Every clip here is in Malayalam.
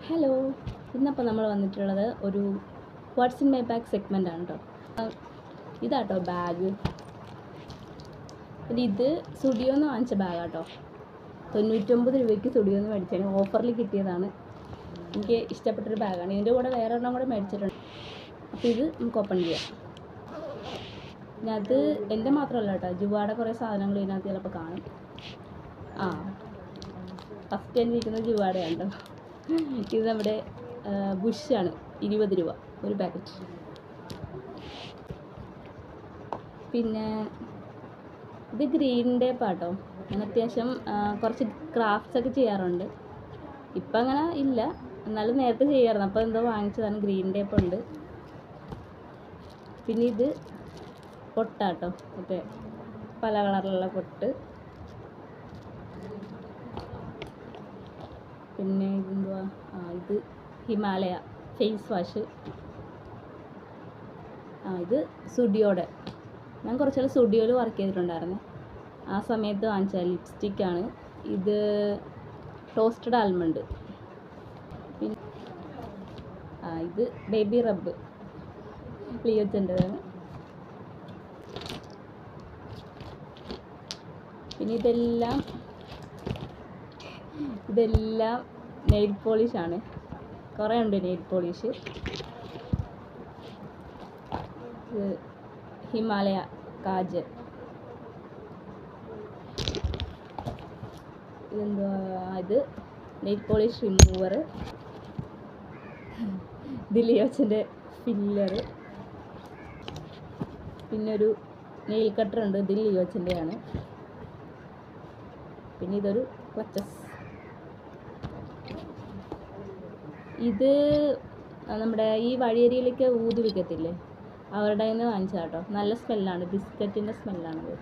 ഹലോ, ഇന്നപ്പോൾ നമ്മൾ വന്നിട്ടുള്ളത് ഒരു what's in my bag segment ആണ് കേട്ടോ. ഇതാട്ടോ ബാഗ്. ഇത് സ്റ്റുഡിയോന്ന് വാങ്ങിച്ച ബാഗാട്ടോ. 99 രൂപയ്ക്ക് സ്റ്റുഡിയോന്ന് മേടിച്ചാണ്. ഓഫറിൽ കിട്ടിയതാണ്. എനിക്ക് ഇഷ്ടപ്പെട്ടൊരു ബാഗാണ്. ഇതിൻ്റെ കൂടെ വേറെ ഒരെണ്ണം കൂടെ മേടിച്ചിട്ടുണ്ട്. അപ്പോൾ ഇത് നമുക്ക് ഓപ്പൺ ചെയ്യാം. പിന്നെ അത് എൻ്റെ മാത്രമല്ല കേട്ടോ, ജുവാടെ കുറേ സാധനങ്ങൾ ഇതിനകത്ത് ചിലപ്പോൾ കാണും. ഫസ്റ്റ് തന്നെ ഇരിക്കുന്നത് ജുവാടെയാണ് കേട്ടോ. ഇത് നമ്മുടെ ബുഷാണ്, 20 രൂപ ഒരു പാക്കറ്റ്. പിന്നെ ഇത് ഗ്രീൻ ടേപ്പാട്ടോ. ഞാൻ അത്യാവശ്യം കുറച്ച് ക്രാഫ്റ്റ്സ് ഒക്കെ ചെയ്യാറുണ്ട്. ഇപ്പം അങ്ങനെ ഇല്ല, എന്നാലും നേരത്തെ ചെയ്യാറുണ്ട്. അപ്പോൾ എന്തോ വാങ്ങിച്ചതാണ്. ഗ്രീൻ ടേപ്പ് ഉണ്ട്. പിന്നെ ഇത് പൊട്ടാട്ടോ, മറ്റേ പല കളറിലുള്ള പൊട്ട്. പിന്നെ ഇതെന്തുവാ, ഇത് ഹിമാലയ ഫേസ് വാഷ്. ഇത് സ്റ്റുഡിയോയുടെ. ഞാൻ കുറച്ചാൾ സ്റ്റുഡിയോയിൽ വർക്ക് ചെയ്തിട്ടുണ്ടായിരുന്നു. ആ സമയത്ത് വാങ്ങിച്ച ലിപ്സ്റ്റിക്കാണ്. ഇത് ടോസ്റ്റഡ് ആൽമണ്ട്. പിന്നെ ഇത് ബേബി റബ്ബ്, ലിയോച്ചൻ്റെതാണ്. പിന്നെ ഇതെല്ലാം നെയിൽ പോളിഷാണ്. കുറേ ഉണ്ട് നെയിൽ പോളിഷ്. ഇത് ഹിമാലയ കാജൽ. ഇതെന്തുവാ, ഇത് നെയിൽ പോളിഷ് റിമൂവർ. ഇത് ലിയോച്ചൻ്റെ ഫില്ലർ. പിന്നെ ഒരു നെയിൽ കട്ടർ ഉണ്ട്. ഇത് ലിയോച്ചൻ്റെയാണ്. പിന്നെ ഇതൊരു ക്ലച്ചസ്. ഇത് നമ്മുടെ ഈ വഴിയരിയിലേക്ക് ഊതി വയ്ക്കത്തില്ലേ, അവരുടെ കയ്യിൽ നിന്ന് വാങ്ങിച്ചത് കേട്ടോ. നല്ല സ്മെല്ലാണ്, ബിസ്ക്കറ്റിൻ്റെ സ്മെല്ലാണിത്.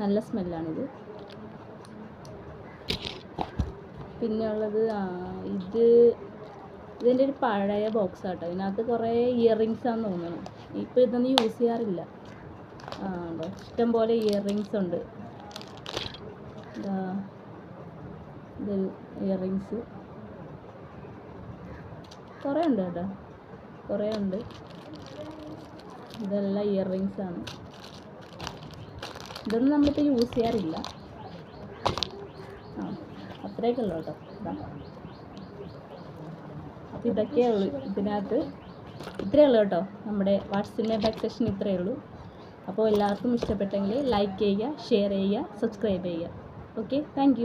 നല്ല സ്മെല്ലാണിത്. പിന്നെ ഉള്ളത് ഇതിൻ്റെ ഒരു പഴയ ബോക്സ് കേട്ടോ. ഇതിനകത്ത് കുറേ ഇയറിങ്സ് ആണെന്ന് തോന്നുന്നു. ഇപ്പോൾ ഇതൊന്നും യൂസ് ചെയ്യാറില്ല. ഉണ്ടോ, ഇഷ്ടംപോലെ ഇയറിങ്സ് ഉണ്ട്. ഇതൊരു ഇയറിങ്സ്. കുറേ ഉണ്ട് കേട്ടോ, കുറേ ഉണ്ട്. ഇതെല്ലാം ഇയറിങ്സ് ആണ്. ഇതൊന്നും നമ്മളിപ്പോൾ യൂസ് ചെയ്യാറില്ല. അത്രയൊക്കെ ഉള്ളൂ കേട്ടോ. അപ്പോൾ ഇതൊക്കെയേ ഉള്ളൂ ഇതിനകത്ത്. ഇത്രയേ ഉള്ളൂ കേട്ടോ. നമ്മുടെ what's in my bag section ഇത്രയേ ഉള്ളൂ. അപ്പോൾ എല്ലാവർക്കും ഇഷ്ടപ്പെട്ടെങ്കിൽ ലൈക്ക് ചെയ്യുക, ഷെയർ ചെയ്യുക, സബ്സ്ക്രൈബ് ചെയ്യുക. Okay, thank you.